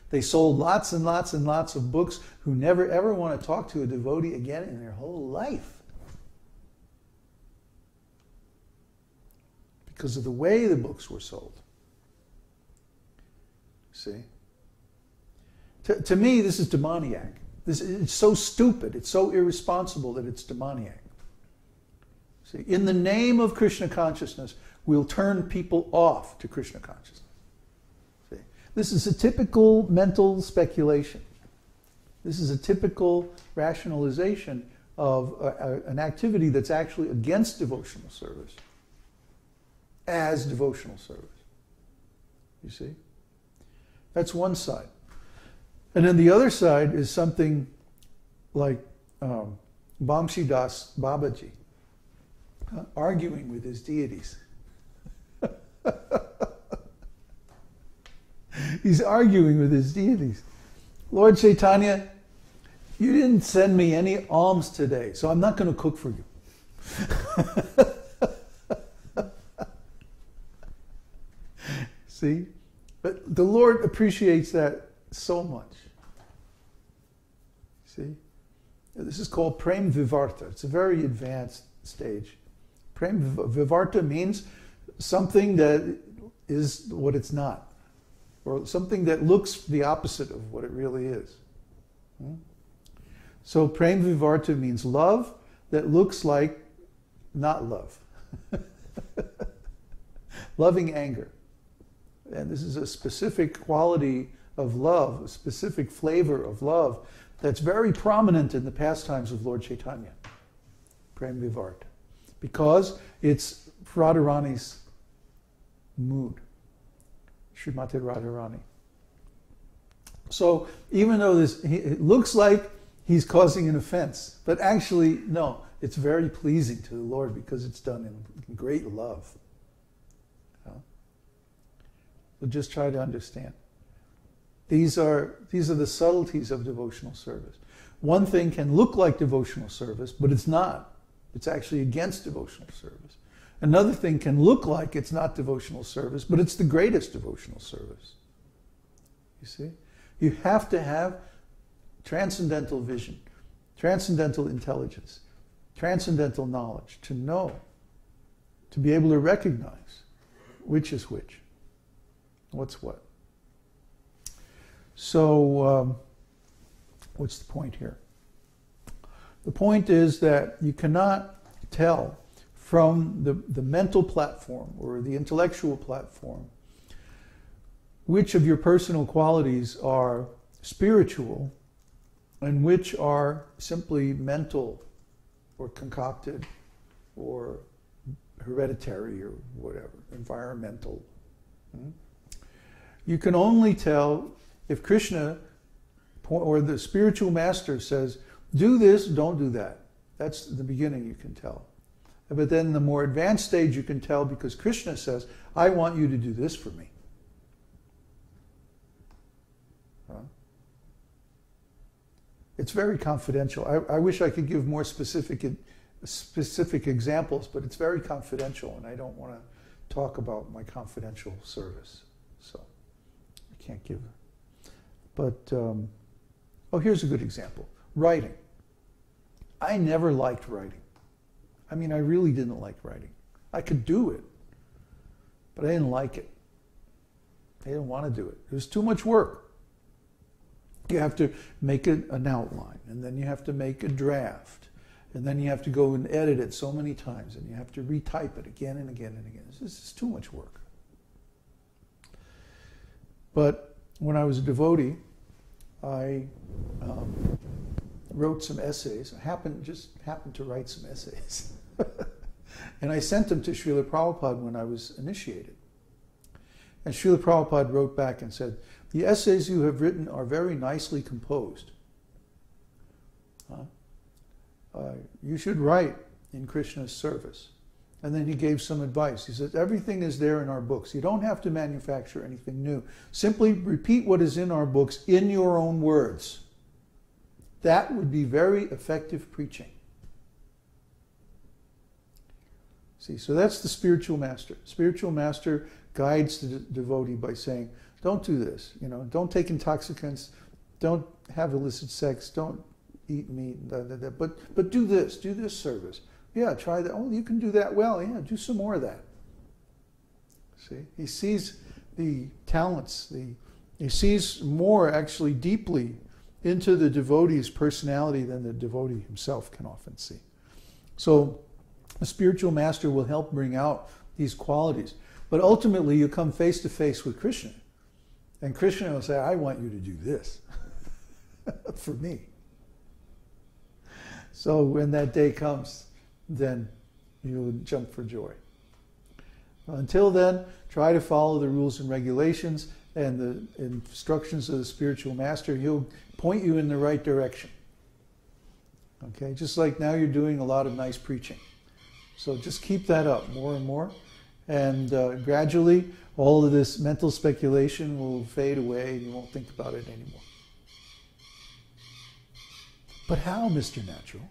They sold lots and lots and lots of books who never ever want to talk to a devotee again in their whole life. Because of the way the books were sold. See? To me, this is demoniac. It's so stupid, it's so irresponsible that it's demoniac. See, in the name of Krishna consciousness, we'll turn people off to Krishna consciousness. See? This is a typical mental speculation. This is a typical rationalization of an activity that's actually against devotional service as devotional service. You see? That's one side. And then the other side is something like Bamshidas Babaji arguing with his deities. He's arguing with his deities. Lord Chaitanya, you didn't send me any alms today, so I'm not going to cook for you. See? But the Lord appreciates that so much. See? This is called Prem Vivarta. It's a very advanced stage. Prem Vivarta means something that is what it's not, or something that looks the opposite of what it really is. So Prem Vivarta means love that looks like not love. Loving anger. And this is a specific quality of love, a specific flavor of love that's very prominent in the pastimes of Lord Chaitanya. Prem Vivarta. Because it's Radharani's mood. Srimati Radharani. So even though it looks like he's causing an offense, but actually, no, it's very pleasing to the Lord because it's done in great love. So just try to understand. These are the subtleties of devotional service. One thing can look like devotional service, but it's not. It's actually against devotional service. Another thing can look like it's not devotional service, but it's the greatest devotional service. You see? You have to have transcendental vision, transcendental intelligence, transcendental knowledge to know, to be able to recognize which is which, what's what. So, what's the point here? The point is that you cannot tell from the mental platform or the intellectual platform which of your personal qualities are spiritual and which are simply mental or concocted or hereditary or whatever, environmental. You can only tell if Krishna or the spiritual master says, do this, don't do that. That's the beginning you can tell. But then the more advanced stage you can tell because Krishna says, I want you to do this for me. It's very confidential. I wish I could give more specific examples, but it's very confidential and I don't want to talk about my confidential service. So I can't give it. But, here's a good example. Writing. I never liked writing. I mean, I really didn't like writing. I could do it, but I didn't like it. I didn't want to do it. It was too much work. You have to make an outline, and then you have to make a draft, and then you have to go and edit it so many times, and you have to retype it again and again and again. This is too much work. But when I was a devotee, I wrote some essays. I just happened to write some essays. And I sent them to Srila Prabhupada when I was initiated. And Srila Prabhupada wrote back and said, the essays you have written are very nicely composed. You should write in Krishna's service. And then he gave some advice. He said, everything is there in our books. You don't have to manufacture anything new. Simply repeat what is in our books in your own words. That would be very effective preaching. See, so that's the spiritual master. Spiritual master guides the devotee by saying, don't do this. Don't take intoxicants. Don't have illicit sex. Don't eat meat. But do this service. Yeah, try that. Oh, you can do that well. Yeah, do some more of that. See, he sees the talents. He sees more actually deeply into the devotee's personality than the devotee himself can often see. So a spiritual master will help bring out these qualities. But ultimately you come face to face with Krishna. And Krishna will say, I want you to do this for me. So when that day comes, then you'll jump for joy. Until then, try to follow the rules and regulations and the instructions of the spiritual master. He'll point you in the right direction. Okay, just like now you're doing a lot of nice preaching. So just keep that up more and more. And gradually, all of this mental speculation will fade away and you won't think about it anymore. But how, Mr. Natural?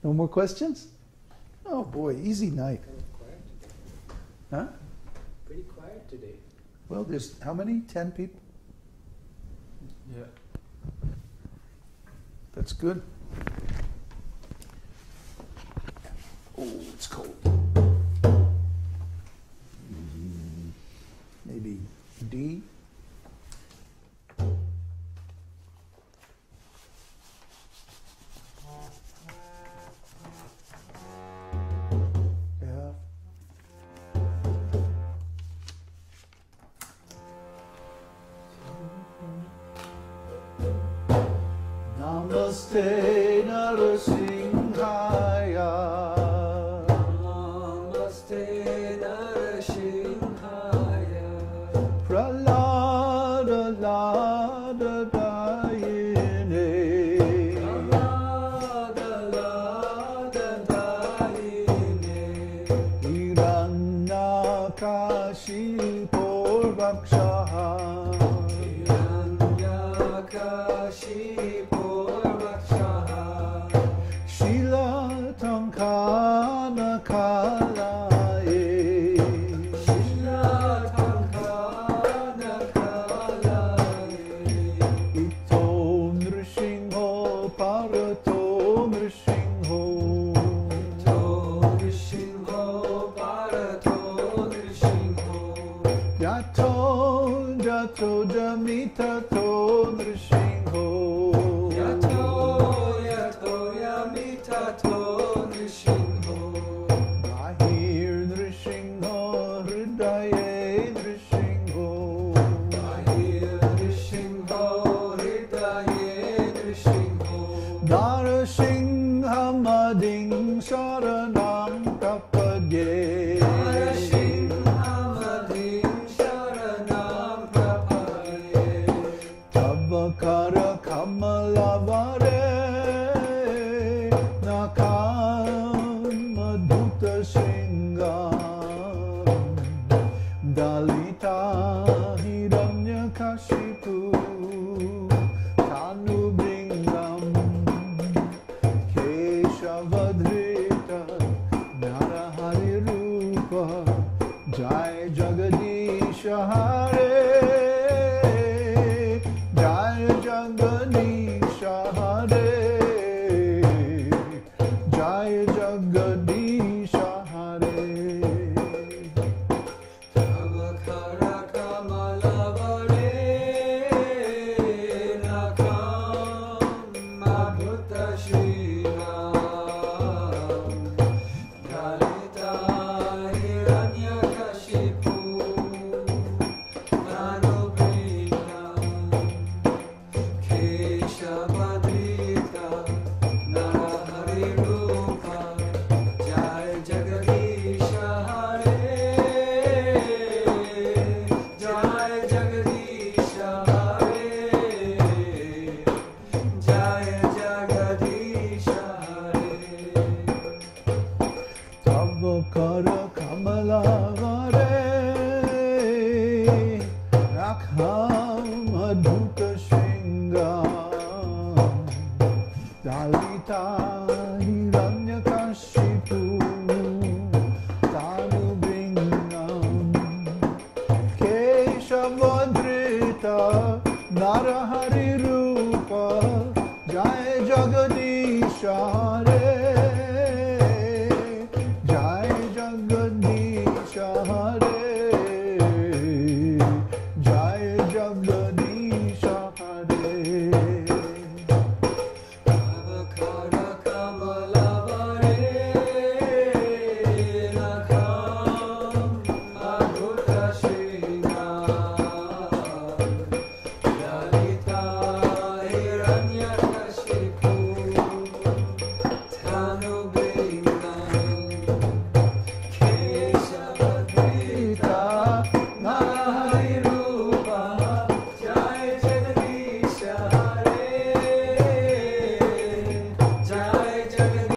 No more questions? Oh boy, easy night. Kind of quiet today. Huh? Pretty quiet today. Well, there's how many? 10 people? Yeah. That's good. Oh, it's cold. Maybe D? Namaste Narasimhaya. Namaste Darshan. Pralada Lada Dayine. Pralada Lada Dayine. Hiranyakashi Purvakshaha. Hiranyakashi Kara Kamala Vare Rakha